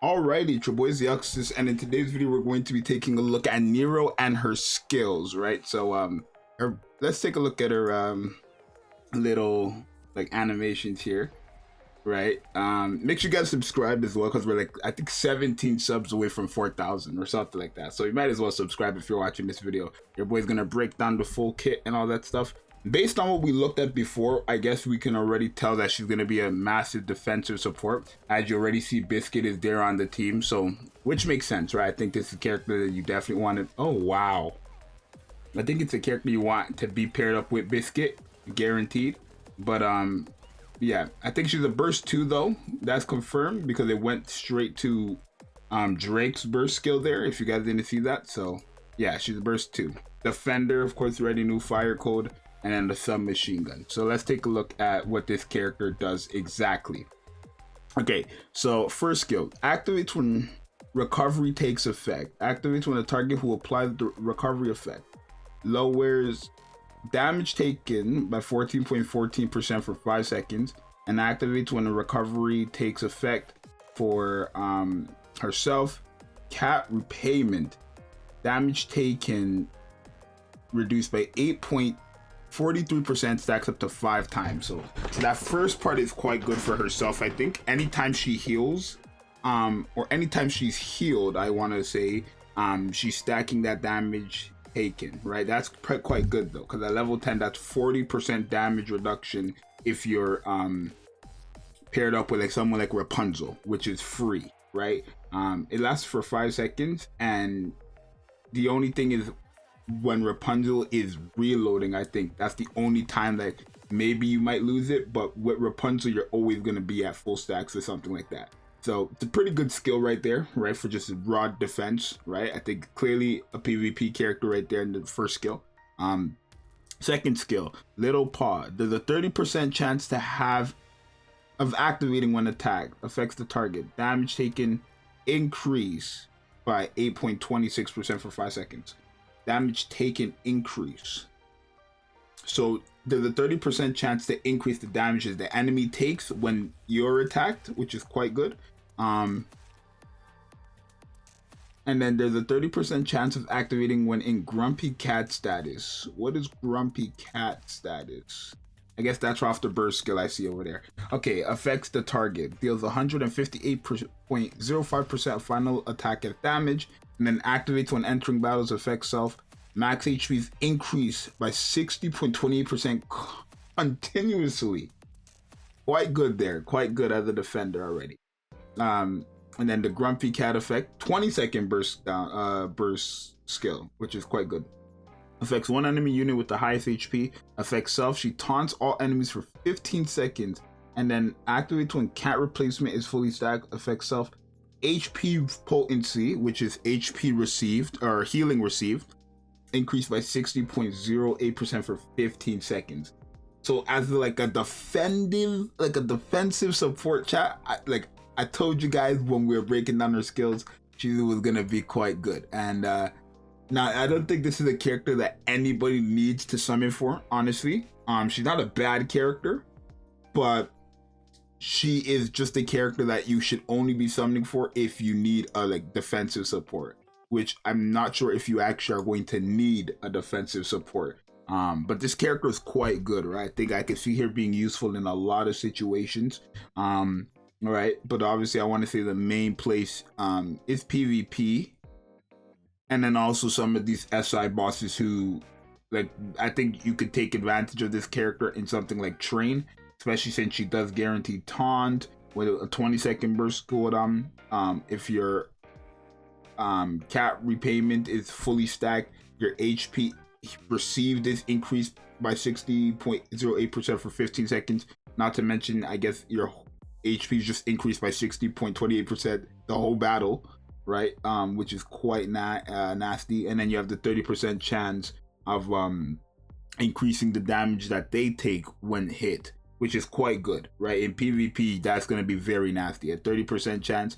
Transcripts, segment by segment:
Alrighty, it's your boy Zxous, and in today's video we're going to be taking a look at NERO and her skills, right? So let's take a look at her little like animations here, right? Make sure you guys subscribe as well, because we're like I think 17 subs away from 4,000 or something like that. So you might as well subscribe if you're watching this video. Your boy's gonna break down the full kit and all that stuff. Based on what we looked at before, I guess we can already tell that she's going to be a massive defensive support. As you already see, Biscuit is there on the team, so which makes sense, right? I think this is a character that you definitely wanted. Oh, wow. I think it's a character you want to be paired up with Biscuit, guaranteed. But yeah, I think she's a burst 2 though. That's confirmed because it went straight to Drake's burst skill there, if you guys didn't see that. So yeah, she's a burst 2. Defender, of course, already new fire code. And then the submachine gun. So let's take a look at what this character does exactly. Okay, so first skill, activates when recovery takes effect. Activates when a target who applies the recovery effect. Lowers damage taken by 14.14% for 5 seconds. And activates when a recovery takes effect for herself. Cat repayment. Damage taken reduced by 43% stacks up to 5 times. So that first part is quite good for herself. I think anytime she heals or anytime she's healed, I want to say she's stacking that damage taken, right? That's quite good though, because at level 10 that's 40% damage reduction if you're paired up with like someone like Rapunzel, which is free, right? It lasts for 5 seconds, and the only thing is when Rapunzel is reloading, I think that's the only time that maybe you might lose it, but with Rapunzel you're always going to be at full stacks or something like that. So it's a pretty good skill right there, right, for just raw defense, right? I think clearly a PvP character right there in the first skill. Second skill, Little Paw. There's a 30% chance of activating when attacked. Affects the target. Damage taken increase by 8.26% for 5 seconds. Damage taken increase. So there's a 30% chance to increase the damages the enemy takes when you're attacked, which is quite good. And then there's a 30% chance of activating when in Grumpy Cat status. What is Grumpy Cat status? I guess that's off the burst skill I see over there. Okay, affects the target. Deals 158.05% final attack and damage. And then activates when entering battles. Affects self. Max HP is increased by 60.28% continuously. Quite good there. Quite good as a defender already. And then the Grumpy Cat effect. 20-second burst skill, which is quite good. Affects one enemy unit with the highest HP. Affects self. She taunts all enemies for 15 seconds. And then activates when cat replacement is fully stacked. Affects self. HP potency, which is HP received or healing received, increased by 60.08% for 15 seconds. So as like a defensive support chat, I told you guys when we were breaking down her skills, she was gonna be quite good. And now I don't think this is a character that anybody needs to summon for, honestly. She's not a bad character, but she is just a character that you should only be summoning for if you need a like defensive support, which I'm not sure if you actually are going to need a defensive support. But this character is quite good, right? I think I can see her being useful in a lot of situations. Right, but obviously I want to say the main place is PvP, and then also some of these SI bosses who, like, I think you could take advantage of this character in something like Train, especially since she does guaranteed taunt with a 20-second burst cooldown. If your cat repayment is fully stacked, your HP received is increased by 60.08% for 15 seconds. Not to mention, I guess your HP is just increased by 60.28% the whole battle, right? Which is quite nasty. And then you have the 30% chance of increasing the damage that they take when hit, which is quite good, right? In PvP, that's going to be very nasty. A 30% chance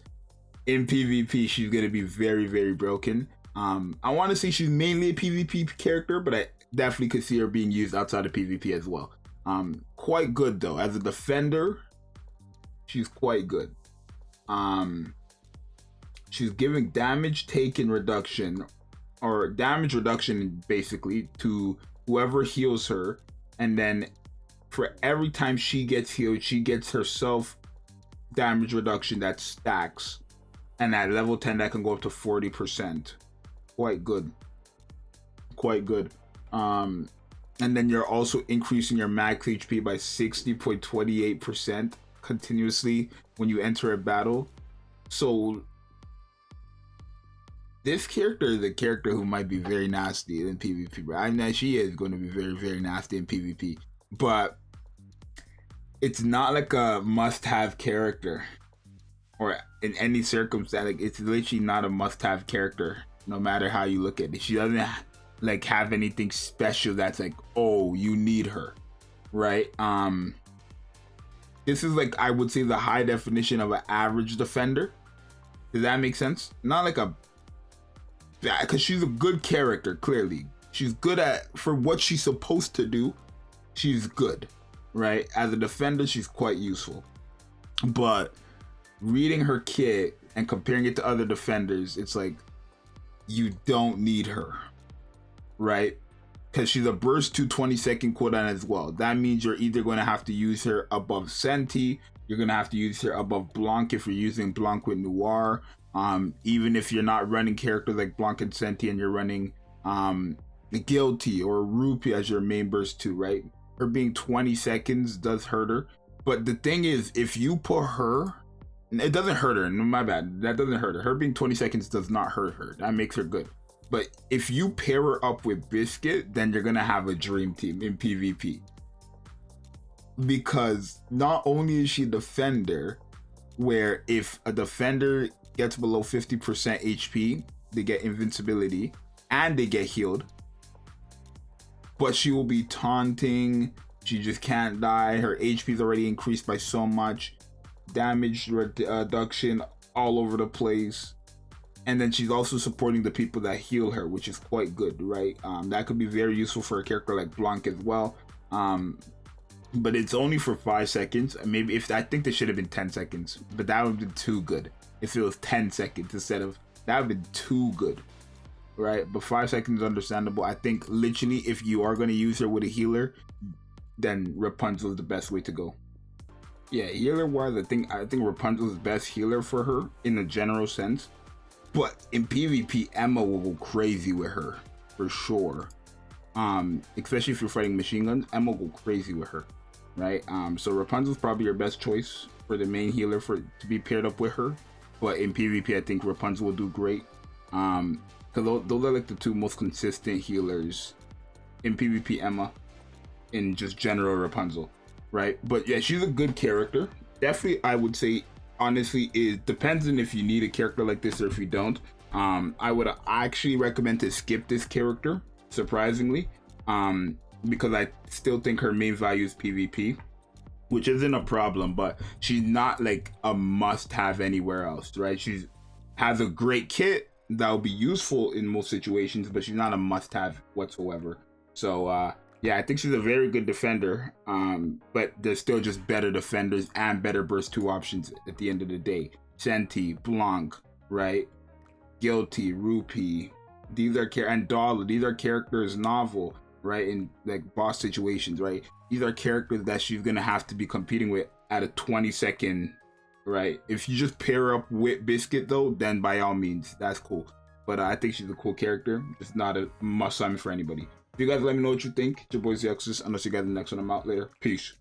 in PvP, she's going to be very, very broken. I want to say she's mainly a PvP character, but I definitely could see her being used outside of PvP as well. Quite good though. As a defender, she's quite good. she's giving damage taken reduction, or damage reduction basically, to whoever heals her, and then for every time she gets healed, she gets herself damage reduction that stacks, and at level 10 that can go up to 40%. Quite good. And then you're also increasing your max HP by 60.28% continuously when you enter a battle. So this character is a character who might be very nasty in PvP, bro. I know she is going to be very, very nasty in PvP, but it's not like a must-have character, or in any circumstance. Like, it's literally not a must-have character, no matter how you look at it. She doesn't like have anything special that's like, oh, you need her, right? This is like, I would say, the high definition of an average defender. Does that make sense? Not like a, because she's a good character. Clearly she's good at, for what she's supposed to do, she's good, right? As a defender, she's quite useful. But reading her kit and comparing it to other defenders, it's like, you don't need her, right? Because she's a burst to 20-second cooldown as well. That means you're either going to have to use her above Senti, you're going to have to use her above Blanc if you're using Blanc with Noir. Even if you're not running characters like Blanc and Senti and you're running Guilty or Rupee as your main burst too, right? Her being 20 seconds does hurt her. But the thing is, if you put her, it doesn't hurt her. No, my bad. That doesn't hurt her. Her being 20 seconds does not hurt her. That makes her good. But if you pair her up with Biscuit, then you're going to have a dream team in PvP. Because not only is she a defender, where if a defender gets below 50% HP, they get invincibility and they get healed. But she will be taunting. She just can't die. Her HP is already increased by so much. Damage reduction all over the place. And then she's also supporting the people that heal her, which is quite good, right? That could be very useful for a character like Blanc as well. But it's only for 5 seconds. Maybe if, I think this should have been 10 seconds, but that would have been too good. If it was 10 seconds instead of, that would have been too good, right? But 5 seconds is understandable. I think literally if you are going to use her with a healer, then Rapunzel is the best way to go. Yeah, healer wise, I think Rapunzel is the best healer for her in a general sense. But in PvP, Emma will go crazy with her for sure. Especially if you're fighting machine guns, Emma will go crazy with her, right? So Rapunzel's probably your best choice for the main healer to be paired up with her. But in PvP, I think Rapunzel will do great. Because those are like the two most consistent healers in PvP. Emma, in just general Rapunzel, right? But yeah, she's a good character. Definitely, I would say, honestly, it depends on if you need a character like this or if you don't. I would actually recommend to skip this character, surprisingly, because I still think her main value is PvP, which isn't a problem, but she's not like a must-have anywhere else, right? She has a great kit that will be useful in most situations, but she's not a must-have whatsoever. So yeah, I think she's a very good defender, but there's still just better defenders and better burst 2 options at the end of the day. Senti, Blanc, right? Guilty, Rupee, and Dollar. These are characters novel, right? In like boss situations, right? These are characters that she's gonna have to be competing with at a 20-second, right? If you just pair up with Biscuit though, then by all means, that's cool. But I think she's a cool character. It's not a must-sign for anybody. If you guys let me know what you think, it's your boy Zxous. I'll see you guys in the next one. I'm out later. Peace.